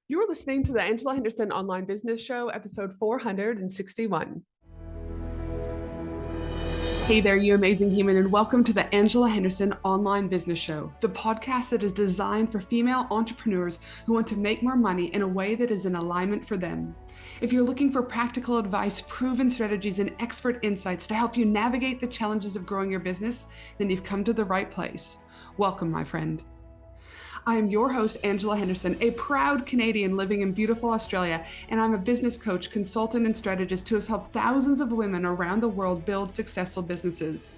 You're listening to the Angela Henderson Online Business Show, episode 461. Hey there, you amazing human, and welcome to the Angela Henderson Online Business Show, the podcast that is designed for female entrepreneurs who want to make more money in a way that is in alignment for them. If you're looking for practical advice, proven strategies, and expert insights to help you navigate the challenges of growing your business, then you've come to the right place. Welcome, my friend. I am your host, Angela Henderson, a proud Canadian living in beautiful Australia, and I'm a business coach, consultant, and strategist who has helped thousands of women around the world build successful businesses.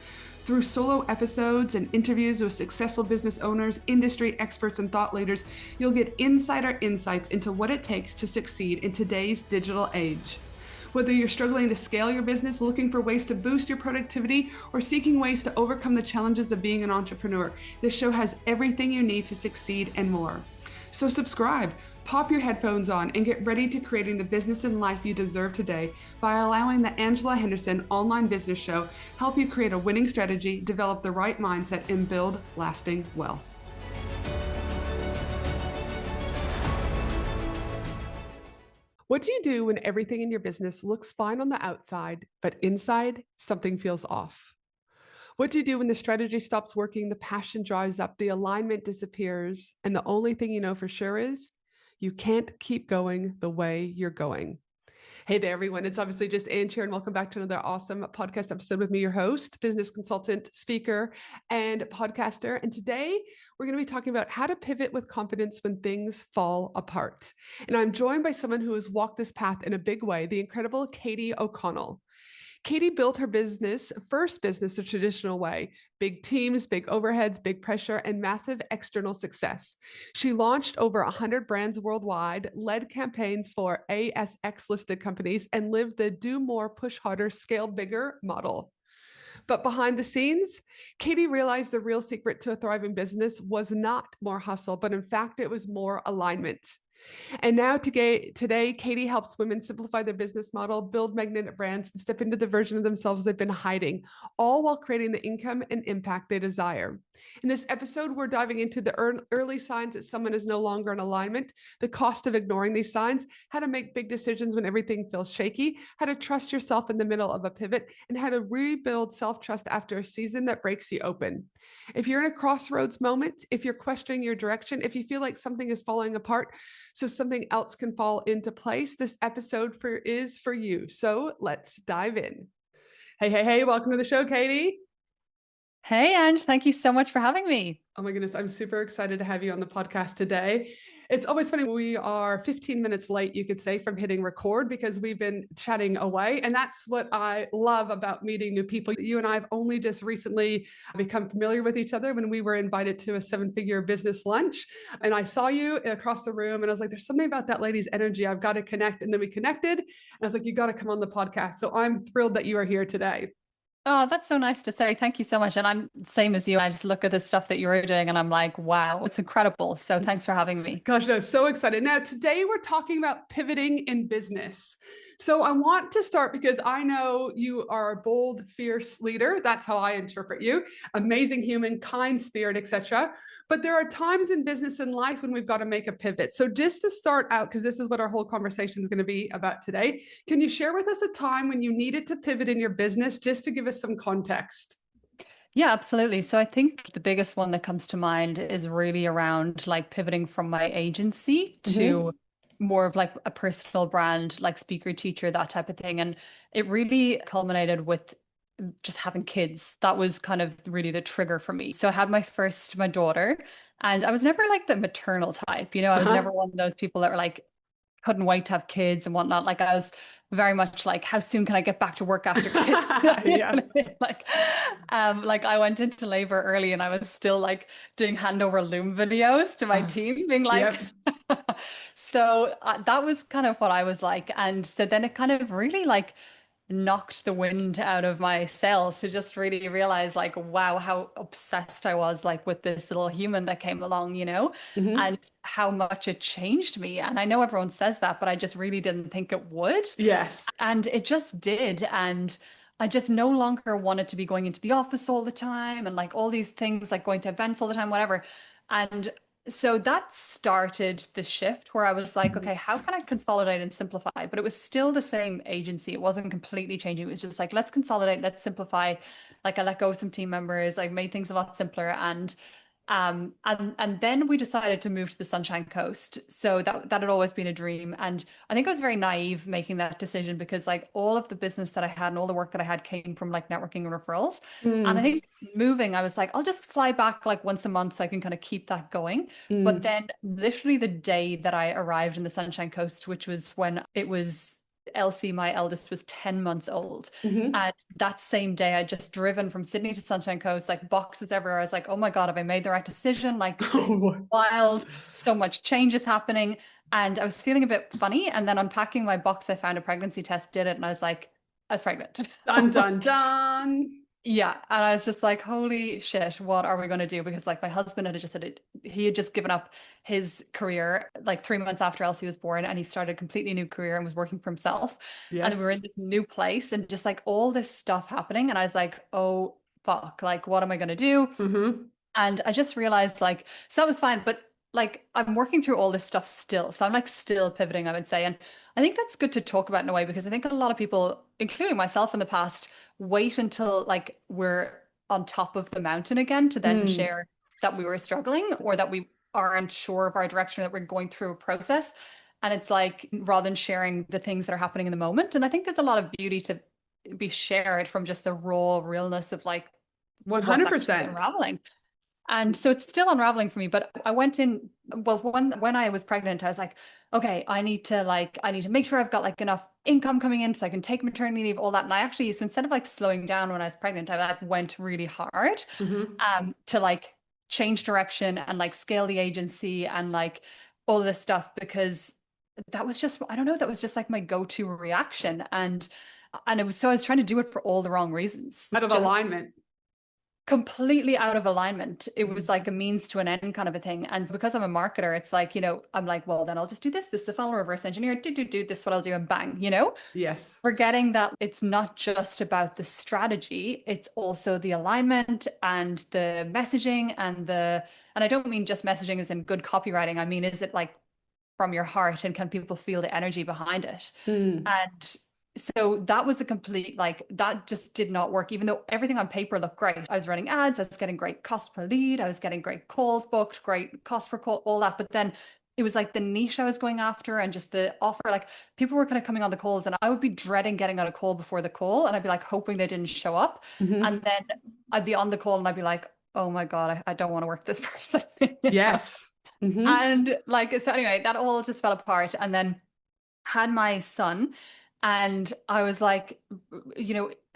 Through solo episodes and interviews with successful business owners, industry experts, and thought leaders, you'll get insider insights into what it takes to succeed in today's digital age. Whether you're struggling to scale your business, looking for ways to boost your productivity, or seeking ways to overcome the challenges of being an entrepreneur, this show has everything you need to succeed and more. So subscribe, pop your headphones on, and get ready to creating the business and life you deserve today by allowing the Angela Henderson Online Business Show help you create a winning strategy, develop the right mindset, and build lasting wealth. What do you do when everything in your business looks fine on the outside, but inside something feels off? What do you do when the strategy stops working, the passion dries up, the alignment disappears, and the only thing you know for sure is you can't keep going the way you're going? Hey there, everyone. It's obviously just Ange here, and welcome back to another awesome podcast episode with me, your host, business consultant, speaker, and podcaster. And today we're going to be talking about how to pivot with confidence when things fall apart. And I'm joined by someone who has walked this path in a big way, the incredible Kady O'Connell. Kady built her first business the traditional way: big teams, big overheads, big pressure, and massive external success. She launched over 100 brands worldwide, led campaigns for ASX-listed companies, and lived the do more, push harder, scale bigger model. But behind the scenes, Kady realized the real secret to a thriving business was not more hustle, but in fact, it was more alignment. And now today, Kady helps women simplify their business model, build magnetic brands, and step into the version of themselves they've been hiding, all while creating the income and impact they desire. In this episode, we're diving into the early signs that someone is no longer in alignment, the cost of ignoring these signs, how to make big decisions when everything feels shaky, how to trust yourself in the middle of a pivot, and how to rebuild self-trust after a season that breaks you open. If you're in a crossroads moment, if you're questioning your direction, if you feel like something is falling apart, so something else can fall into place, this episode is for you. So let's dive in. Hey, welcome to the show, Kady. Hey, Ange, thank you so much for having me. Oh my goodness, I'm super excited to have you on the podcast today. It's always funny, we are 15 minutes late, you could say, from hitting record because we've been chatting away. And that's what I love about meeting new people. You and I have only just recently become familiar with each other when we were invited to a 7-figure business lunch. And I saw you across the room and I was like, there's something about that lady's energy. I've got to connect. And then we connected. And I was like, you got to come on the podcast. So I'm thrilled that you are here today. Oh, that's so nice to say. Thank you so much. And I'm same as you. I just look at the stuff that you're doing and I'm like, wow, it's incredible. So thanks for having me. Gosh, no, so excited. Now, today we're talking about pivoting in business. So I want to start because I know you are a bold, fierce leader. That's how I interpret you. Amazing human, kind spirit, etc. But there are times in business and life when we've got to make a pivot. So just to start out, because this is what our whole conversation is going to be about today, can you share with us a time when you needed to pivot in your business, just to give us some context? Yeah, absolutely. So I think the biggest one that comes to mind is really around like pivoting from my agency to more of like a personal brand, like speaker, teacher, that type of thing. And it really culminated with just having kids. That was kind of really the trigger for me. So I had my daughter, and I was never like the maternal type, I was never one of those people that were like, couldn't wait to have kids and whatnot. Like I was very much like, how soon can I get back to work after kids? Yeah. Like I went into labor early and I was still like doing handover loom videos to my team, being like, so that was kind of what I was like. And so then it kind of really like knocked the wind out of my sails to just really realize like, wow, how obsessed I was like with this little human that came along, and how much it changed me. And I know everyone says that, but I just really didn't think it would. Yes. And it just did. And I just no longer wanted to be going into the office all the time and like all these things, like going to events all the time, whatever. And So that started the shift where I was like, okay, how can I consolidate and simplify? But it was still the same agency. It wasn't completely changing. It was just like, let's consolidate, let's simplify. Like I let go of some team members, I made things a lot simpler. And then we decided to move to the Sunshine Coast. So that had always been a dream. And I think I was very naive making that decision because like all of the business that I had and all the work that I had came from like networking and referrals. And I Mm, think moving, I was like, I'll just fly back like once a month so I can kind of keep that going. But mm, then literally the day that I arrived in the Sunshine Coast, which was when it was Elsie, my eldest, was 10 months old. mm-hmm. And that same day, I'd just driven from Sydney to Sunshine Coast, like boxes everywhere. I was like, oh my God, have I made the right decision? Like, this is Oh, wild. So much change is happening. And I was feeling a bit funny. And then unpacking my box, I found a pregnancy test, did it. And I was like, I was pregnant. dun, dun, dun. Yeah, and I was just like, holy shit, what are we going to do? Because like my husband had just said it, he had just given up his career like 3 months after Elsie was born, and he started a completely new career and was working for himself. And we were Yes. in this new place and just like all this stuff happening. And I was like, oh fuck, like what am I going to do? Mm-hmm. And I just realized like, so that was fine, but like I'm working through all this stuff still. So I'm like still pivoting, I would say. And I think that's good to talk about in a way because I think a lot of people, including myself in the past, wait until like we're on top of the mountain again to then Mm. share that we were struggling or that we aren't sure of our direction, that we're going through a process. And it's like rather than sharing the things that are happening in the moment. And I think there's a lot of beauty to be shared from just the raw realness of like what's actually 100%. unraveling. And so it's still unraveling for me, but I went in, well, when I was pregnant, I was like, okay, I need to make sure I've got like enough income coming in so I can take maternity leave, all that. And I actually, so instead of like slowing down when I was pregnant, I like went really hard Mm-hmm. to like change direction and like scale the agency and like all of this stuff because that was just, I don't know, that was just like my go-to reaction. And it was so I was trying to do it for all the wrong reasons. Out of Just alignment. completely out of alignment. It was Mhm. like a means to an end kind of a thing. And because I'm a marketer, it's like, I'm like, well, then I'll just do this. This is the funnel reverse engineer. Do this is what I'll do and bang. Yes. Forgetting that it's not just about the strategy, it's also the alignment and the messaging and I don't mean just messaging as in good copywriting. I mean, is it like from your heart and can people feel the energy behind it? Mm. And so that was a complete, like, that just did not work, even though everything on paper looked great. I was running ads, I was getting great cost per lead, I was getting great calls booked, great cost per call, all that. But then it was like the niche I was going after and just the offer, like people were kind of coming on the calls and I would be dreading getting on a call before the call and I'd be like hoping they didn't show up. And Mm-hmm. then I'd be on the call and I'd be like, oh my God, I don't want to work this person. Yes. Mm-hmm. And like, so anyway, that all just fell apart. And then had my son and I was like,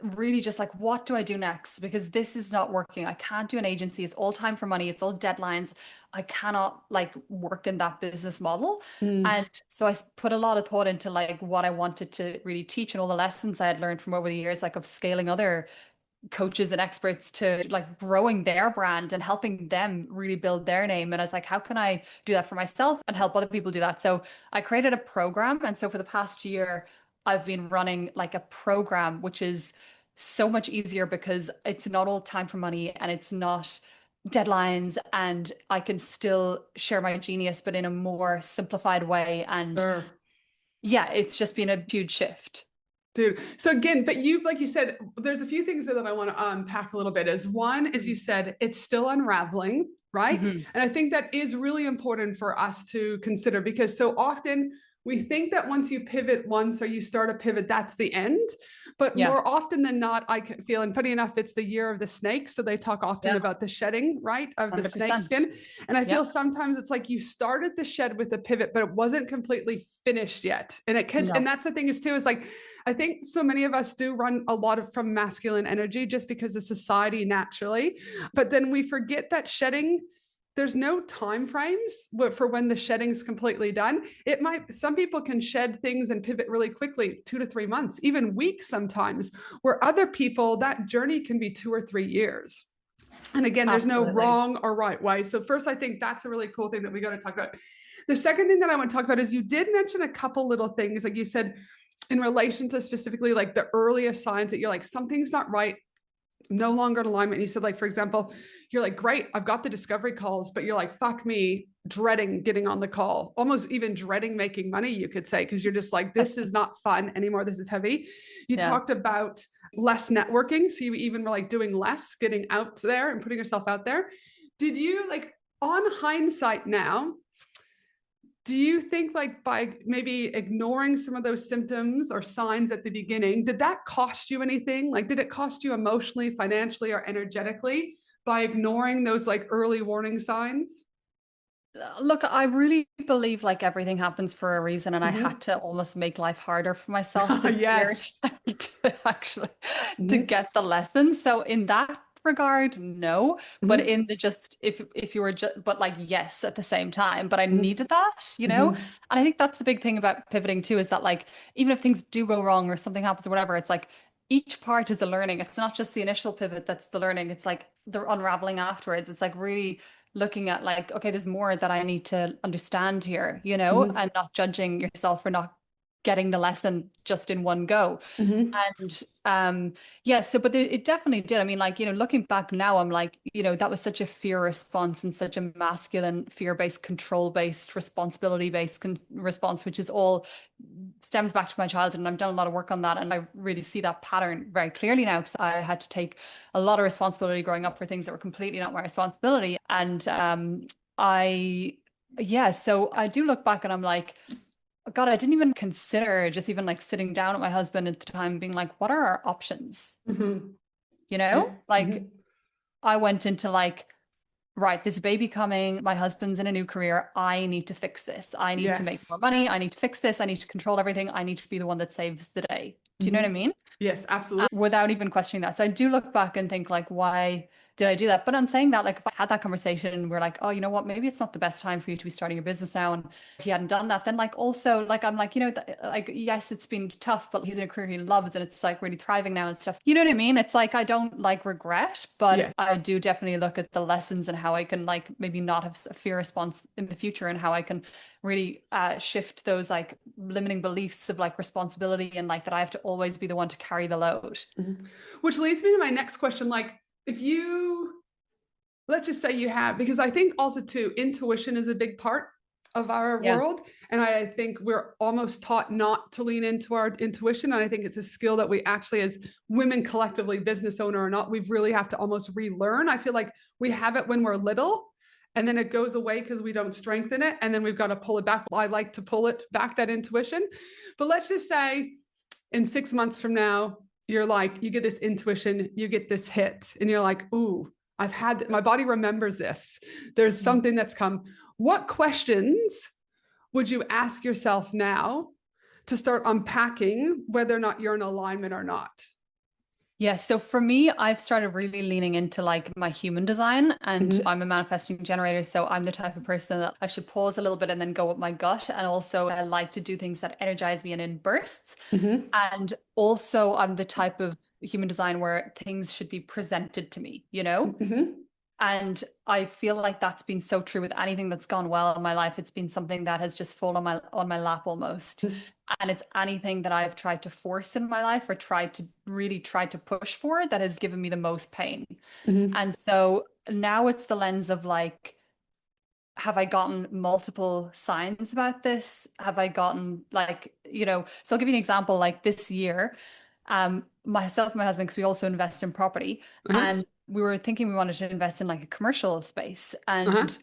really just like, what do I do next? Because this is not working. I can't do an agency. It's all time for money. It's all deadlines. I cannot like work in that business model. Mm. And so put a lot of thought into like what I wanted to really teach and all the lessons I had learned from over the years, like of scaling other coaches and experts to like growing their brand and helping them really build their name. And I was like, how can I do that for myself and help other people do that? So I created a program. And so for the past year, I've been running like a program, which is so much easier because it's not all time for money and it's not deadlines and I can still share my genius, but in a more simplified way. And Sure. yeah, it's just been a huge shift. Dude. So again, but you've, like you said, there's a few things that I want to unpack a little bit. Is one, as you said, it's still unraveling, right? Mhm. And I think that is really important for us to consider because so often we think that once you pivot once or you start a pivot, that's the end. But Yeah. more often than not, I can feel, and funny enough, it's the year of the snake. So they talk often Yeah. about the shedding, right, of the snake 100%. skin. And I feel Yeah. sometimes it's like you started the shed with a pivot, but it wasn't completely finished yet. And it can, and No. that's the thing is too, is like, I think so many of us do run a lot of from masculine energy just because of society naturally. But then we forget that shedding, there's no time frames for when the shedding's completely done. It might, some people can shed things and pivot really quickly, 2 to 3 months, even weeks sometimes, where other people, that journey can be 2 or 3 years. And again, there's no Absolutely. wrong or right way. So first, I think that's a really cool thing that we got to talk about. The second thing that I want to talk about is you did mention a couple little things, like you said, in relation to specifically like the earliest signs that you're like, something's not right no longer in alignment. You said, like, for example, you're like, great, I've got the discovery calls, but you're like, fuck me, dreading getting on the call, almost even dreading making money, you could say, because you're just like, this is not fun anymore. This is heavy. You Yeah. talked about less networking. So you even were like doing less, getting out there and putting yourself out there. Did you, like, on hindsight now, do you think, like, by maybe ignoring some of those symptoms or signs at the beginning, did that cost you anything? Like, did it cost you emotionally, financially, or energetically by ignoring those, like, early warning signs? Look, I really believe like everything happens for a reason, and I had Mm-hmm. to almost make life harder for myself this year Yes. to actually to Mm-hmm. get the lesson. So in that regard, no, but Mm-hmm. in the just if you were just but like yes at the same time, but I Mm-hmm. needed that, you know? Mm-hmm. And I think that's the big thing about pivoting too, is that like even if things do go wrong or something happens or whatever, it's like each part is a learning. It's not just the initial pivot that's the learning. It's like the unraveling afterwards. It's like really looking at like, okay, there's more that I need to understand here, you know, Mm-hmm. and not judging yourself for not getting the lesson just in one go. Mm-hmm. And yeah, so but it definitely did. I mean, like, you know, looking back now, I'm like, you know, that was such a fear response and such a masculine, fear-based, control-based, responsibility-based response, which is all stems back to my childhood. And I've done a lot of work on that. And I really see that pattern very clearly now because I had to take a lot of responsibility growing up for things that were completely not my responsibility. And I, yeah, so I do look back and I'm like, God, I didn't even consider just even like sitting down with my husband at the time, being like, what are our options? Mm-hmm. You Yeah. know, like Mm-hmm. I went into like, right, there's a baby coming. My husband's in a new career. I need to fix this. I need to make Yes. more money. I need to fix this. I need to control everything. I need to be the one that saves the day. Do you know what I Mm-hmm. mean? Yes, absolutely. Without even questioning that. So I do look back and think like, why did I do that? But I'm saying that like if I had that conversation, we're like, oh, you know what? Maybe it's not the best time for you to be starting your business now. And if he hadn't done that, then like also like I'm like, you know, like yes, it's been tough, but he's in a career he loves and it's like really thriving now and stuff. You know what I mean? It's like I don't like regret, but Yes. I do definitely look at the lessons and how I can like maybe not have a fear response in the future and how I can really shift those like limiting beliefs of like responsibility and like that I have to always be the one to carry the load. Mhm. Which leads me to my next question. Like, if you, let's just say you have, because I think also too, intuition is a big part of our Yeah. world. And I think we're almost taught not to lean into our intuition. And I think it's a skill that we actually, as women collectively, business owner or not, we really have to almost relearn. I feel like we have it when we're little. And then it goes away because we don't strengthen it. And then we've got to pull it back. I like to pull it back, that intuition. But let's just say in 6 months from now, you're like, you get this intuition, you get this hit, and you're like, ooh, I've had, my body remembers this. There's something that's come. What questions would you ask yourself now to start unpacking whether or not you're in alignment or not? Yeah, so for me, I've started really leaning into like my human design, and Mm-hmm. I'm a manifesting generator. So I'm the type of person that I should pause a little bit and then go with my gut. And also, I like to do things that energize me and in bursts. Mm-hmm. And also, I'm the type of human design where things should be presented to me, you know? Mm-hmm. And I feel like that's been so true with anything that's gone well in my life. It's been something that has just fallen on my lap almost. And it's anything that I've tried to force in my life or tried to push for that has given me the most pain. Mm-hmm. And so now it's the lens of like, have I gotten multiple signs about this? Have I gotten like, you know, so I'll give you an example. Like this year, myself and my husband, because we also invest in property, Uh-huh. and we were thinking we wanted to invest in like a commercial space. Uh-huh. And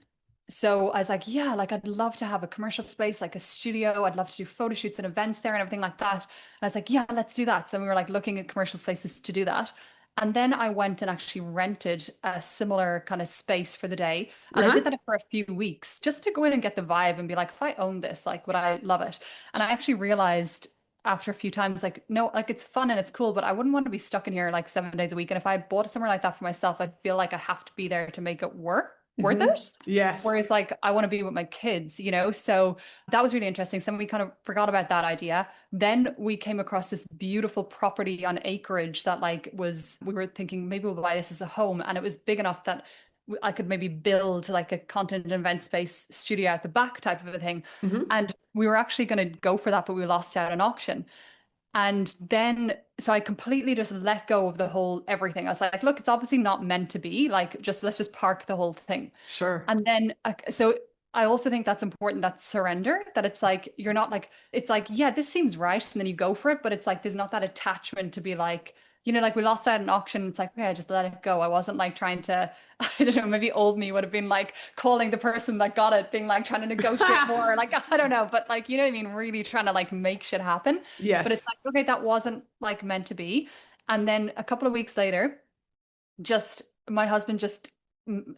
so I was like, yeah, like I'd love to have a commercial space, like a studio. I'd love to do photo shoots and events there and everything like that. And I was like, yeah, let's do that. So then we were like looking at commercial spaces to do that. And then I went and actually rented a similar kind of space for the day. And I did Uh-huh. that for a few weeks just to go in and get the vibe and be like, if I own this, like, would I love it? And I actually realized after a few times, like, no, like it's fun and it's cool, but I wouldn't want to be stuck in here like 7 days a week. And if I had bought somewhere like that for myself, I'd feel like I have to be there to make it worth Mm-hmm. it. Yes. Whereas like I want to be with my kids, you know? So that was really interesting. So we kind of forgot about that idea. Then we came across this beautiful property on acreage that like we were thinking maybe we'll buy this as a home. And it was big enough that I could maybe build like a content and event space studio at the back type of a thing. Mm-hmm. And we were actually going to go for that, but we lost out an auction. And then so I completely just let go of the whole everything. I was like, look, it's obviously not meant to be. Like, just let's just park the whole thing. Sure. And then, so I also think that's important, that surrender, that it's like, you're not like, it's like, yeah, this seems right. And then you go for it. But it's like, there's not that attachment to be like, like we lost out at an auction. It's like, okay, I just let it go. I wasn't like trying to, I don't know, maybe old me would have been like calling the person that got it, being like trying to negotiate more. Like, I don't know. But like, you know what I mean? Really trying to like make shit happen. But it's Yes. like, okay, that wasn't like meant to be. And then a couple of weeks later, just my husband just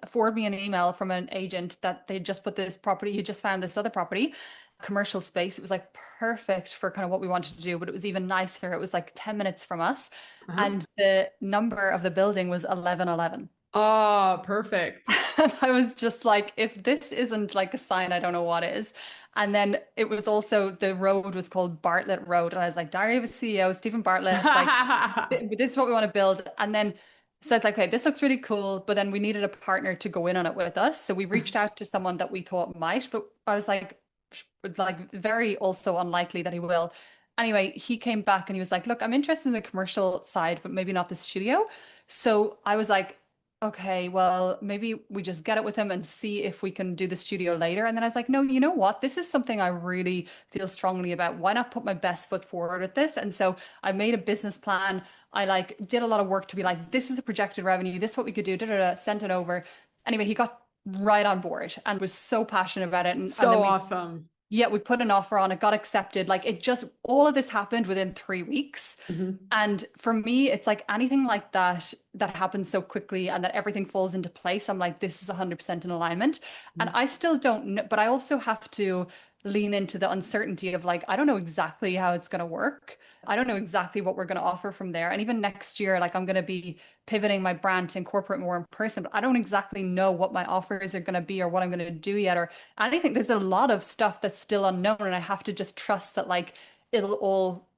forwarded me an email from an agent that they just put this property, he just found this other property, commercial space. It was like perfect for kind of what we wanted to do, but it was even nicer. It was like 10 minutes from us. Uh-huh. And the number of the building was 1111. Oh, perfect. And I was just like, if this isn't like a sign, I don't know what is. And then it was also, the road was called Bartlett Road. And I was like, Diary of a CEO, Stephen Bartlett, like, this is what we want to build. And then, so it's like, okay, this looks really cool. But then we needed a partner to go in on it with us. So we reached out to someone that we thought might, but I was like very also unlikely that he will. Anyway, he came back and he was like, look, I'm interested in the commercial side, but maybe not the studio. So I was like, okay, well, maybe we just get it with him and see if we can do the studio later. And then I was like, no, you know what? This is something I really feel strongly about. Why not put my best foot forward with this? And so I made a business plan. I like did a lot of work to be like, this is the projected revenue. This is what we could do. Da, da, da, sent it over. Anyway, he got right on board and was so passionate about it. And then So we awesome. yeah, we put an offer on, it got accepted. Like it just, all of this happened within 3 weeks. Mhm. And for me, it's like anything like that that happens so quickly and that everything falls into place. I'm like, this is 100% in alignment. And Mhm. I still don't know, but I also have to lean into the uncertainty of like, I don't know exactly how it's going to work. I don't know exactly what we're going to offer from there. And even next year, like I'm going to be pivoting my brand to incorporate more in person, but I don't exactly know what my offers are going to be or what I'm going to do yet or anything. There's a lot of stuff that's still unknown, and I have to just trust that like it'll all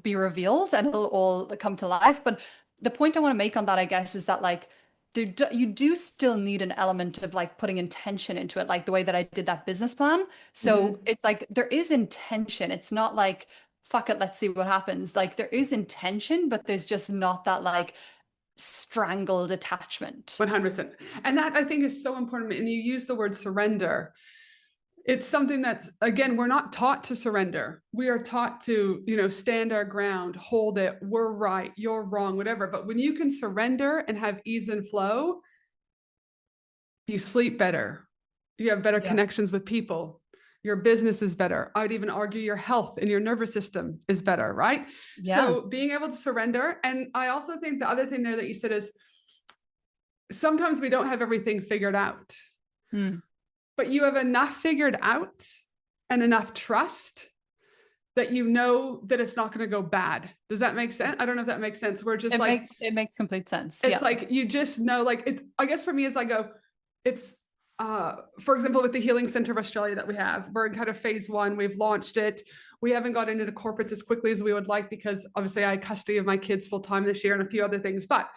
be revealed and it'll all come to life. But the point I want to make on that, I guess, is that like you do still need an element of like putting intention into it, like the way that I did that business plan. So Mhm. it's like there is intention. It's not like, fuck it, let's see what happens. Like there is intention, but there's just not that like strangled attachment. 100%. And that I think is so important. And you use the word surrender. It's something that's, again, we're not taught to surrender. We are taught to, stand our ground, hold it, we're right, you're wrong, whatever. But when you can surrender and have ease and flow, you sleep better. You have better Yeah. connections with people. Your business is better. I'd even argue your health and your nervous system is better, right? Yeah. So being able to surrender. And I also think the other thing there that you said is sometimes we don't have everything figured out, Hmm. but you have enough figured out and enough trust that you know that it's not going to go bad. Does that make sense? I don't know if that makes sense. We're just like, It makes complete sense. it's Yeah. like you just know, like it, I guess for me as I go, it's for example, with the Healing Center of Australia that we have, we're in kind of phase one. We've launched it. We haven't got into the corporates as quickly as we would like because obviously I had custody of my kids full time this year and a few other things. But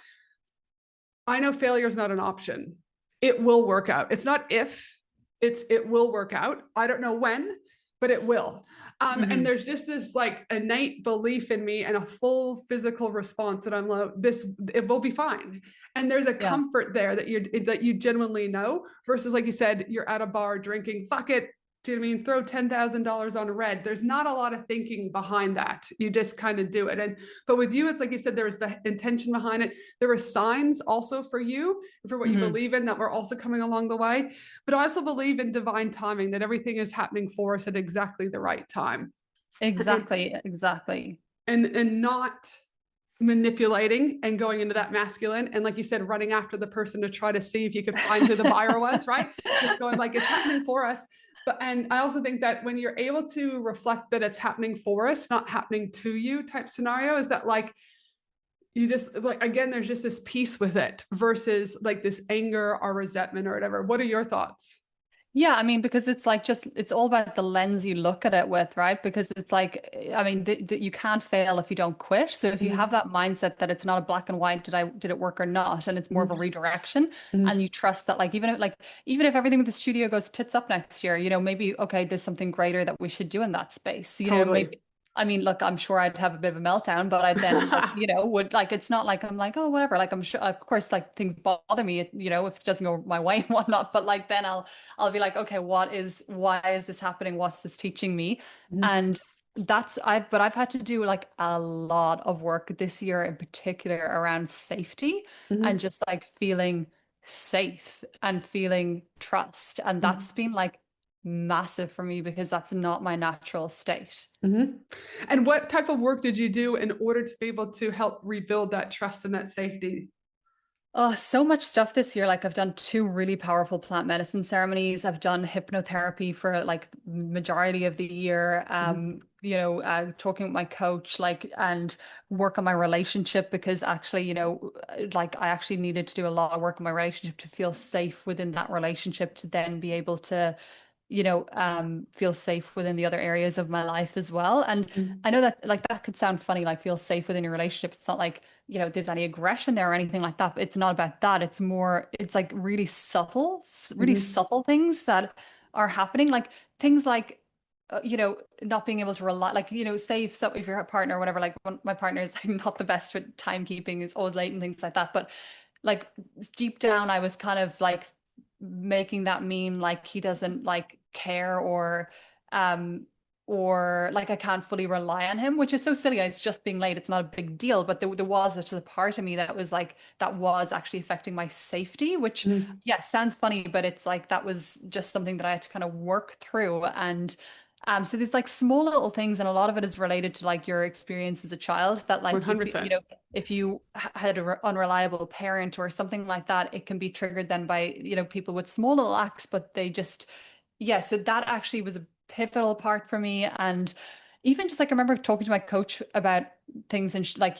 I know failure is not an option. It will work out. It's not if, it will work out. I don't know when, but it will. And Hmm. there's just this like innate belief in me and a full physical response that I'm like, this, it will be fine. And there's a Yeah. comfort there that you genuinely know versus like you said, you're at a bar drinking, fuck it. Do you know what I mean? Throw $10,000 on red. There's not a lot of thinking behind that. You just kind of do it. But with you, it's like you said, there was the intention behind it. There were signs also for you, for what you Hmm. believe in that were also coming along the way. But I also believe in divine timing, that everything is happening for us at exactly the right time. And Exactly. Exactly. and not manipulating and going into that masculine and like you said running after the person to try to see if you could find who the buyer was, right? Just going like it's happening for us. But and I also think that when you're able to reflect that it's happening for us, not happening to you type scenario, is that like you just like again there's just this peace with it versus like this anger or resentment or whatever. What are your thoughts? Yeah, I mean, because it's like just it's all about the lens you look at it with, right? Because it's like, I mean, you can't fail if you don't quit. So if you have Mm-hmm. that mindset that it's not a black and white, did it work or not, and it's more of a redirection, Mm-hmm. and you trust that, even if everything with the studio goes tits up next year, maybe okay, there's something greater that we should do in that space. Totally. Maybe I mean, look, I'm sure I'd have a bit of a meltdown, but I then like, you know, would like, it's not like I'm like, oh, whatever. Like, I'm sure, of course, like things bother me, you know, if it doesn't go my way and whatnot. But like, then I'll be like, okay, why is this happening? What's this teaching me? Mhm, And but I've had to do like a lot of work this year in particular around safety and mhm, just like feeling safe and feeling trust. And mhm, that's been like massive for me because that's not my natural state. mhm. And what type of work did you do in order to be able to help rebuild that trust and that safety? Oh, so much stuff this year. Like I've done two really powerful plant medicine ceremonies. I've done hypnotherapy for like majority of the year. Mhm, Talking with my coach, like, and work on my relationship because actually, like I actually needed to do a lot of work on my relationship to feel safe within that relationship to then be able to feel safe within the other areas of my life as well. And mhm, I know that like that could sound funny, like feel safe within your relationship. It's not like, there's any aggression there or anything like that. But it's not about that. It's more, it's like really mhm, subtle things that are happening. Like things like, not being able to rely, like, say if you're a partner or whatever, like my partner is like not the best with timekeeping, is always late and things like that. But like deep down, I was kind of like making that mean like he doesn't like care um or like I can't fully rely on him, which is so silly. It's just being late. It's not a big deal. But there was just a part of me that was like, that was actually affecting my safety, which, mhm. yeah, sounds funny, but it's like that was just something that I had to kind of work through. And so there's like small little things, and a lot of it is related to like your experience as a child that like $100. if you had an unreliable parent or something like that, it can be triggered then by, people with small little acts, but they just, yeah, so that actually was a pivotal part for me. And even just like I remember talking to my coach about things, and like,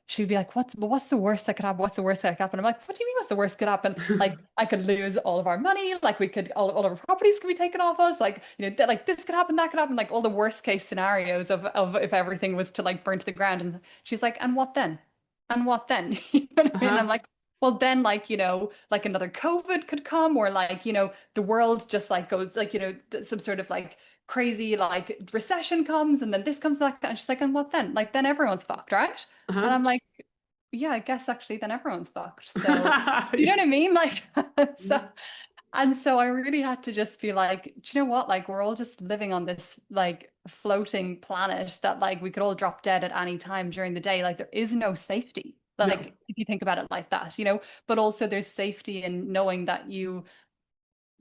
she'd be like, what's the worst that could happen? What's the worst that could happen? I'm like, what do you mean what's the worst could happen? Like I could lose all of our money, like we could all of our properties could be taken off us, like, like this could happen, that could happen, like all the worst case scenarios of if everything was to like burn to the ground. And she's like, and what then? And what then? You know what I mean? I'm Uh-huh. like, well, then, like, like another COVID could come, or like, the world just like goes, like, some sort of like crazy like recession comes, and then this comes, that. And she's like, and what then? Like, then everyone's fucked, right? And Uh-huh. I'm like, yeah, I guess actually, then everyone's fucked. So, do you know what I mean? Like, so, Mhm. and so I really had to just be like, do you know what? Like, we're all just living on this like floating planet that like we could all drop dead at any time during the day. Like, there is no safety. No. Like, if you think about it like that, but also there's safety in knowing that you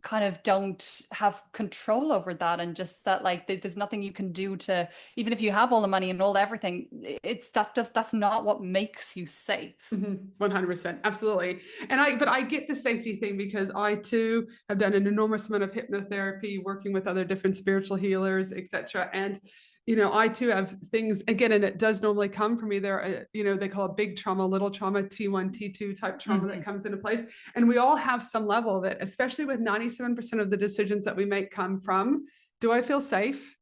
kind of don't have control over that, and just that like there's nothing you can do to, even if you have all the money and all everything, that's not what makes you safe. 100%. Absolutely. But I get the safety thing because I too have done an enormous amount of hypnotherapy, working with other different spiritual healers, etc. And, I too have things again, and it does normally come from either, they call it big trauma, little trauma, T1, T2 type trauma that Hmm. comes into place. And we all have some level of it, especially with 97% of the decisions that we make come from, do I feel safe?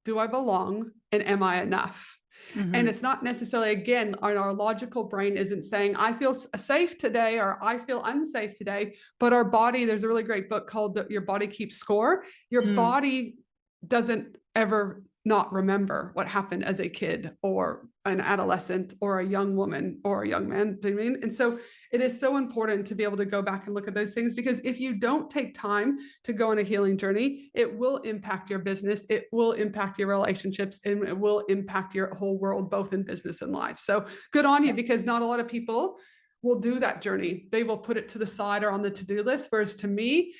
Do I belong? And am I enough? And Hmm. it's not necessarily, again, our logical brain isn't saying, I feel safe today or I feel unsafe today. But our body, there's a really great book called Your Body Keeps Score. Your Mm. body doesn't ever not remember what happened as a kid or an adolescent or a young woman or a young man. Do you mean? And so it is so important to be able to go back and look at those things, because if you don't take time to go on a healing journey, it will impact your business, it will impact your relationships, and it will impact your whole world, both in business and life. So good on you, Yeah. because not a lot of people will do that journey. They will put it to the side or on the to-do list. Whereas to me,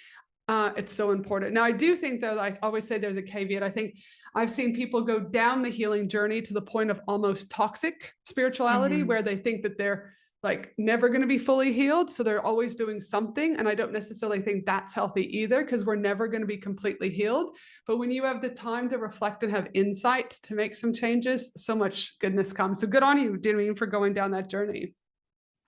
it's so important. Now, I do think, though, like I always say, there's a caveat. I think I've seen people go down the healing journey to the point of almost toxic spirituality, Hmm. where they think that they're like never going to be fully healed. So they're always doing something. And I don't necessarily think that's healthy either, because we're never going to be completely healed. But when you have the time to reflect and have insight to make some changes, so much goodness comes. So good on you, Damien, for going down that journey.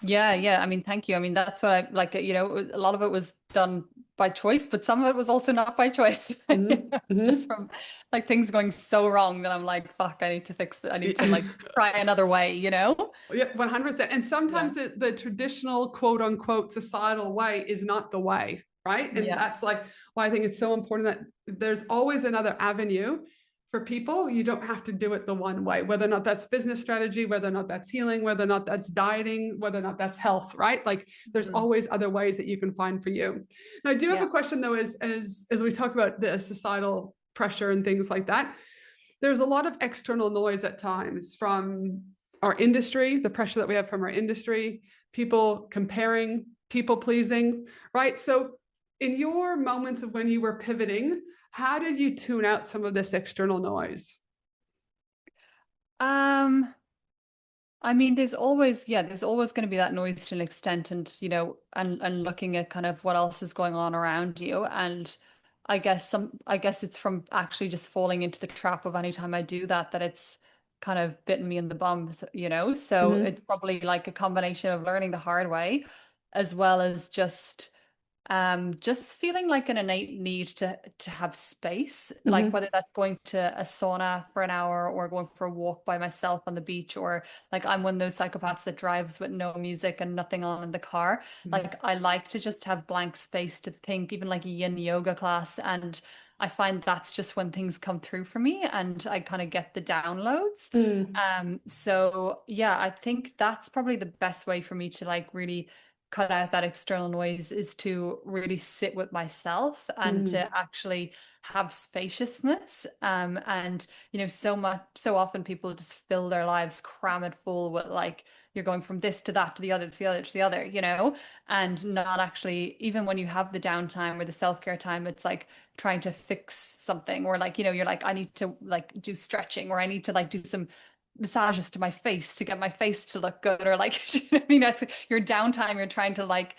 Yeah, yeah. I mean, thank you. I mean, that's what I like, a lot of it was done by choice, but some of it was also not by choice. Mm-hmm. It's just from like things going so wrong that I'm like, fuck, I need to fix it. I need to like Mm-hmm. try another way, you know? Yeah, 100%. And Yeah. sometimes the traditional quote unquote societal way is not the way, right? And Yeah. that's like why I think it's so important that there's always another avenue for people, you don't have to do it the one way, whether or not that's business strategy, whether or not that's healing, whether or not that's dieting, whether or not that's health, right? Like there's always other ways that you can find for you. Now, I do have a question though, as we talk about the societal pressure and things like that, there's a lot of external noise at times from our industry, the pressure that we have from our industry, people comparing, people pleasing, right? So in your moments of when you were pivoting, how did you tune out some of this external noise? Um, I mean, there's always going to be that noise to an extent, and and looking at kind of what else is going on around you. And I guess it's from actually just falling into the trap of anytime I do that, that it's kind of bitten me in the bum, So Mm-hmm. it's probably like a combination of learning the hard way, as well as just feeling like an innate need to have space, like Mm-hmm. whether that's going to a sauna for an hour or going for a walk by myself on the beach, or like I'm one of those psychopaths that drives with no music and nothing on in the car. Mm-hmm. Like I like to just have blank space to think, even like a yin yoga class. And I find that's just when things come through for me and I kind of get the downloads. So yeah, I think that's probably the best way for me to like really cut out that external noise, is to really sit with myself and Mm-hmm. to actually have spaciousness. And so often people just fill their lives, cram it full with like you're going from this to that to the other to the other to the other, and not actually, even when you have the downtime or the self-care time, it's like trying to fix something, or like, you're like, I need to like do stretching, or I need to like do some massages to my face to get my face to look good, or like you know what I mean, that's your downtime, you're trying to like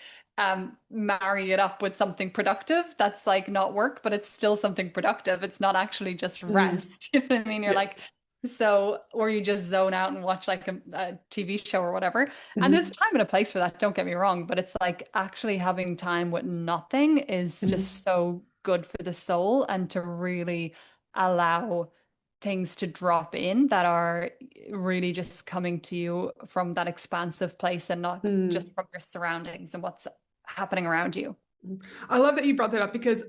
marry it up with something productive that's like not work, but it's still something productive. It's not actually just Mm-hmm. rest. You know what I mean? You're Yeah. like, so, or you just zone out and watch like a TV show or whatever. And there's a Mm-hmm. time and a place for that, don't get me wrong, but it's like actually having time with nothing is Mm-hmm. just so good for the soul, and to really allow things to drop in that are really just coming to you from that expansive place, and not just from your surroundings and what's happening around you. I love that you brought that up because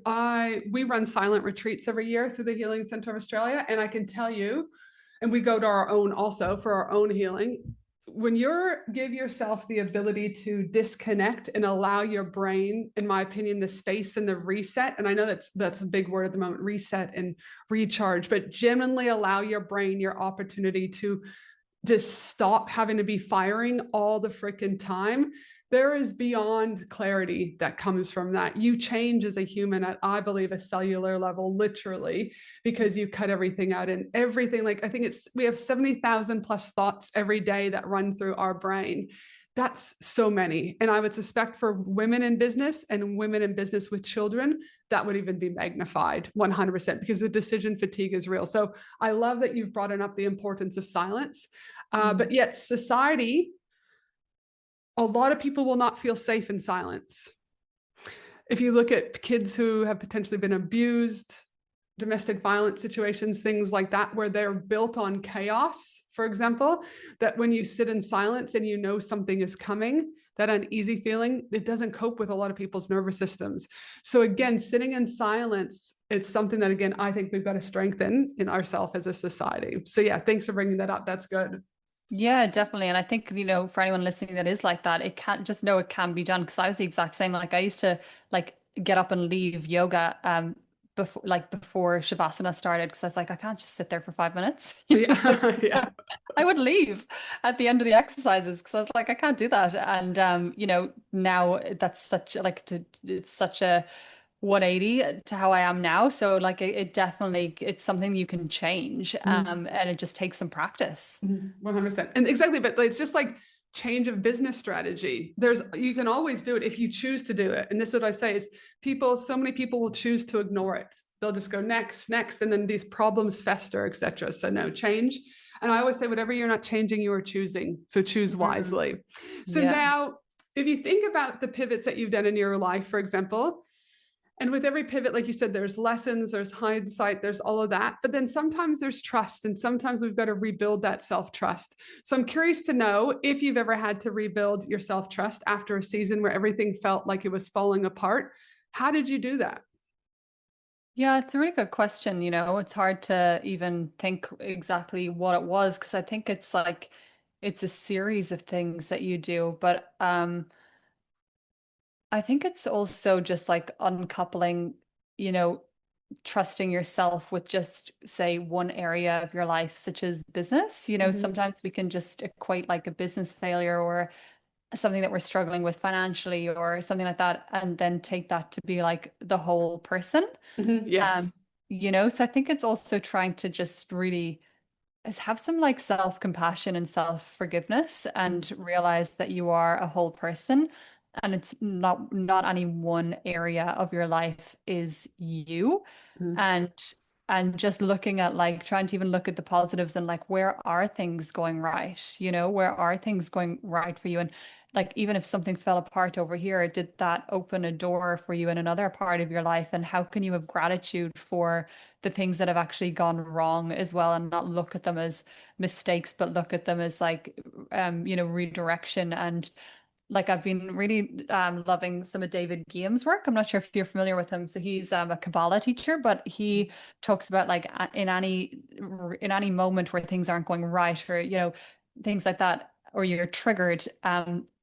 we run silent retreats every year through the Healing Center of Australia, and I can tell you, and we go to our own also for our own healing. When you give yourself the ability to disconnect and allow your brain, in my opinion, the space and the reset, and I know that's a big word at the moment, reset and recharge, but genuinely allow your brain your opportunity to just stop having to be firing all the freaking time. There is beyond clarity that comes from that. You change as a human at, I believe, a cellular level, literally, because you cut everything out, and everything. Like, I think we have 70,000 plus thoughts every day that run through our brain. That's so many. And I would suspect for women in business and women in business with children, that would even be magnified 100%, because the decision fatigue is real. So I love that you've brought up the importance of silence. But yet, society, a lot of people will not feel safe in silence. If you look at kids who have potentially been abused, domestic violence situations, things like that, where they're built on chaos, for example, that when you sit in silence and you know something is coming, that uneasy feeling, it doesn't cope with a lot of people's nervous systems. So again, sitting in silence, it's something that, again, I think we've got to strengthen in ourselves as a society. So yeah, thanks for bringing that up. That's good. Yeah, definitely. And I think, for anyone listening that is like that, it can't just know it can be done. Because I was the exact same. Like I used to like get up and leave yoga before Shavasana started, because I was like, I can't just sit there for 5 minutes. Yeah. Yeah. I would leave at the end of the exercises, because I was like, I can't do that. And now that's it's such a 180 to how I am now. So like it definitely, it's something you can change. And it just takes some practice. 100%. And exactly, but it's just like change of business strategy. You can always do it if you choose to do it. And this is what I say is so many people will choose to ignore it. They'll just go next, next, and then these problems fester, etc. So no, change. And I always say, whatever you're not changing, you are choosing. So choose Mm, wisely. So yeah. now, if you think about the pivots that you've done in your life, for example, and with every pivot, like you said, there's lessons, there's hindsight, there's all of that. But then sometimes there's trust, and sometimes we've got to rebuild that self-trust. So I'm curious to know if you've ever had to rebuild your self-trust after a season where everything felt like it was falling apart. How did you do that? Yeah, it's a really good question. It's hard to even think exactly what it was because I think it's like it's a series of things that you do, but I think it's also just like uncoupling, you know, trusting yourself with just say one area of your life, such as business. Hmm. Sometimes we can just equate like a business failure or something that we're struggling with financially or something like that, and then take that to be like the whole person. Hmm. Yes. Um, so I think it's also trying to just really is have some like self-compassion and self-forgiveness and realize that you are a whole person and it's not any one area of your life is you Mm-hmm. and just looking at like trying to even look at the positives and like where are things going right, where are things going right for you, and like even if something fell apart over here, did that open a door for you in another part of your life, and how can you have gratitude for the things that have actually gone wrong as well, and not look at them as mistakes but look at them as like redirection. And like I've been really loving some of David Guillaume's work. I'm not sure if you're familiar with him. So he's a Kabbalah teacher, but he talks about like in any moment where things aren't going right, or things like that, or you're triggered.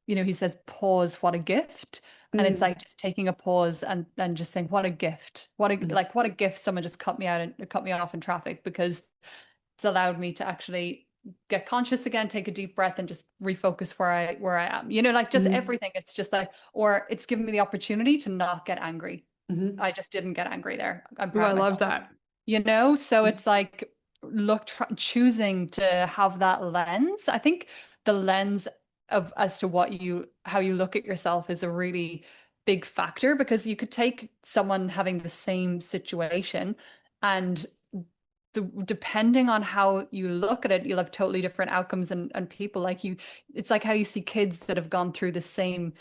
He says pause, what a gift. And it's Mm-hmm. like just taking a pause and then just saying, what a gift. What a gift someone just cut me out and cut me off in traffic, because it's allowed me to actually get conscious again, take a deep breath and just refocus where I am. Like just Mm-hmm. everything. It's just like, or it's given me the opportunity to not get angry. Mm-hmm. I just didn't get angry there. I'm Oh, proud I of love myself. that. So it's like choosing to have that lens. I think the lens of as to how you look at yourself is a really big factor, because you could take someone having the same situation and depending on how you look at it, you'll have totally different outcomes, and people like you, it's like how you see kids that have gone through the same,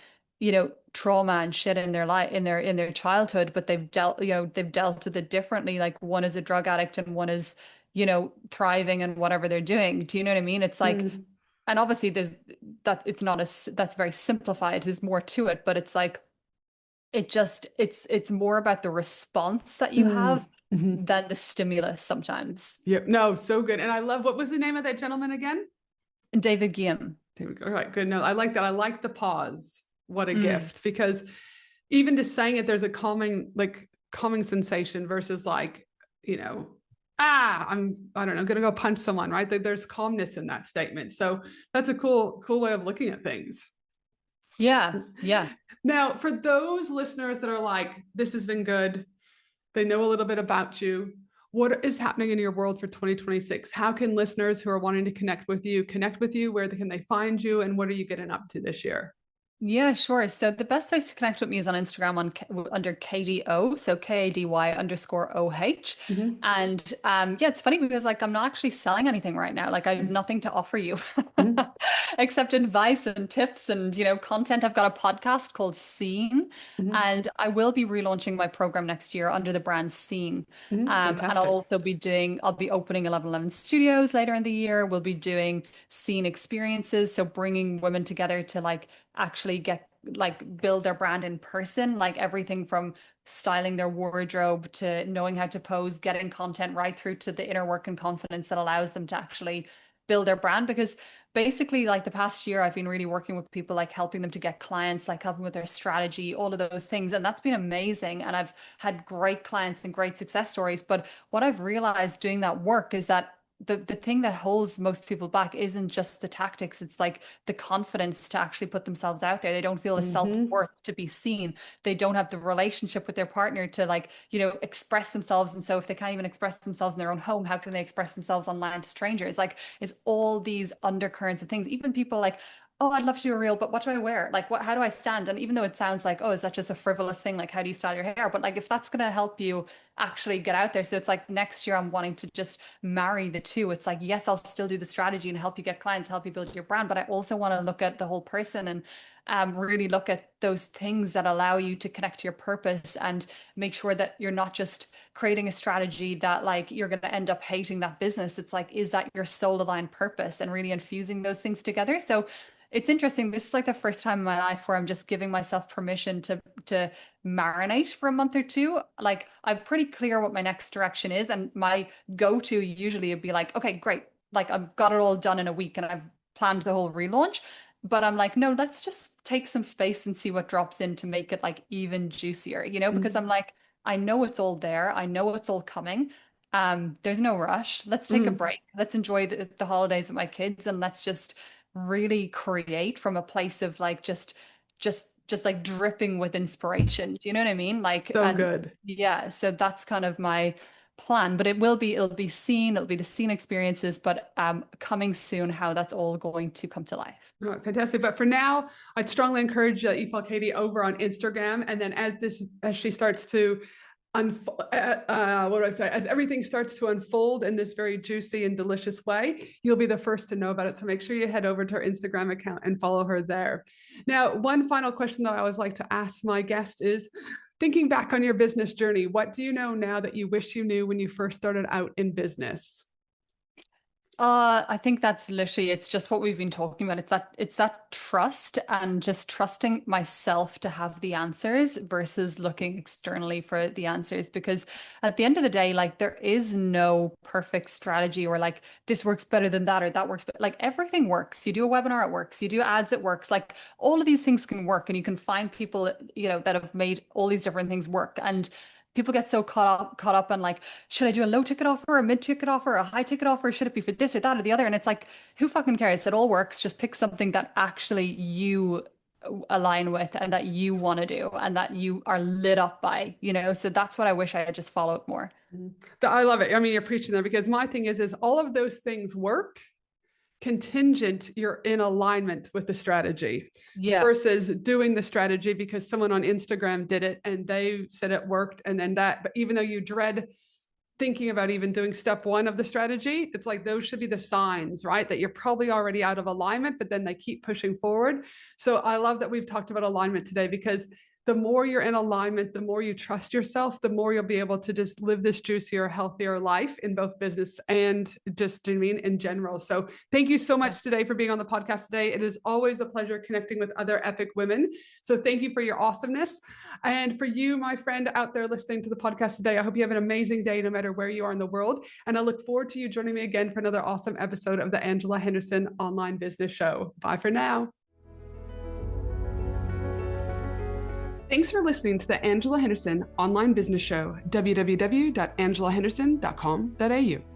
trauma and shit in their life, in their childhood, but they've dealt with it differently. Like one is a drug addict and one is, thriving in whatever they're doing. Do you know what I mean? It's like, Mm-hmm. and obviously it's not as that's very simplified. There's more to it, but it's like it's more about the response that you have Mm-hmm. than the stimulus sometimes. Yep. No, so good. And I love, what was the name of that gentleman again? David Guillaume. All right, good. No, I like that. I like the pause. What a Mm. gift. Because even just saying it, there's a calming sensation versus like, you know, I don't know, gonna go punch someone, right? There's calmness in that statement. So that's a cool way of looking at things. Yeah, yeah. Now, for those listeners that are like, this has been good, they know a little bit about you. What is happening in your world for 2026? How can listeners who are wanting to connect with you? Where can they find you? And what are you getting up to this year? Yeah, sure. So the best place to connect with me is on Instagram under Kady O, so KADY_OH. Mm-hmm. And yeah, it's funny because like I'm not actually selling anything right now. Like I have nothing to offer you Mm-hmm. except advice and tips and content. I've got a podcast called Scene, Mm-hmm. and I will be relaunching my program next year under the brand Scene. Mm-hmm. And I'll Fantastic. also I'll be opening 1111 studios later in the year. We'll be doing scene experiences, so bringing women together to like actually get like build their brand in person, like everything from styling their wardrobe to knowing how to pose, getting content right through to the inner work and confidence that allows them to actually build their brand. Because basically, like the past year, I've been really working with people, like helping them to get clients, like helping with their strategy, all of those things. And that's been amazing. And I've had great clients and great success stories. But what I've realized doing that work is that the thing that holds most people back isn't just the tactics. It's like the confidence to actually put themselves out there. They don't feel a Mm-hmm. self-worth to be seen. They don't have the relationship with their partner to like, express themselves. And so if they can't even express themselves in their own home, how can they express themselves online to strangers? Like it's all these undercurrents of things. Even people like, oh, I'd love to do a reel, but what do I wear? Like, how do I stand? And even though it sounds like, oh, is that just a frivolous thing? Like, how do you style your hair? But like, if that's going to help you actually get out there. So it's like next year, I'm wanting to just marry the two. It's like, yes, I'll still do the strategy and help you get clients, help you build your brand, but I also want to look at the whole person and really look at those things that allow you to connect to your purpose and make sure that you're not just creating a strategy that like you're going to end up hating that business. It's like, is that your soul aligned purpose, and really infusing those things together? So It's interesting. This is like the first time in my life where I'm just giving myself permission to marinate for a month or two. Like I'm pretty clear what my next direction is, and my go-to usually would be like, okay, great. Like I've got it all done in a week and I've planned the whole relaunch. But I'm like, no, let's just take some space and see what drops in to make it like even juicier, because I'm Mm, like, I know it's all there. I know it's all coming. There's no rush. Let's take a mm. break. Let's enjoy the holidays with my kids and let's just really create from a place of like just like dripping with inspiration. Do you know what I mean? Like, So and good. yeah, so that's kind of my plan, but it'll be the scene experiences, but coming soon how that's all going to come to life. Oh, fantastic. But for now, I'd strongly encourage that you follow Kady over on Instagram. And then as she starts to unfold, what do I say? As everything starts to unfold in this very juicy and delicious way, you'll be the first to know about it. So make sure you head over to her Instagram account and follow her there. Now, one final question that I always like to ask my guest is, thinking back on your business journey, what do you know now that you wish you knew when you first started out in business? I think that's literally it's just what we've been talking about. It's that trust and just trusting myself to have the answers versus looking externally for the answers. Because at the end of the day, like there is no perfect strategy or like this works better than that or that works, but like everything works. You do a webinar, it works. You do ads, it works. Like all of these things can work, and you can find people, that have made all these different things work. And people get so caught up on like, should I do a low ticket offer, a mid ticket offer, a high ticket offer? Should it be for this or that or the other? And it's like, who fucking cares? It all works. Just pick something that actually you align with and that you want to do and that you are lit up by, So that's what I wish I had just followed more. I love it. I mean, you're preaching there because my thing is all of those things work contingent you're in alignment with the strategy Yeah. versus doing the strategy because someone on Instagram did it and they said it worked and then that, but even though you dread thinking about even doing step one of the strategy, it's like those should be the signs, right? That you're probably already out of alignment, but then they keep pushing forward. So I love that we've talked about alignment today because the more you're in alignment, the more you trust yourself, the more you'll be able to just live this juicier, healthier life in both business and just, I mean, in general. So thank you so Yeah. much today for being on the podcast today. It is always a pleasure connecting with other epic women. So thank you for your awesomeness. And for you, my friend out there listening to the podcast today, I hope you have an amazing day no matter where you are in the world. And I look forward to you joining me again for another awesome episode of the Angela Henderson Online Business Show. Bye for now. Thanks for listening to the Angela Henderson Online Business Show, www.angelahenderson.com.au.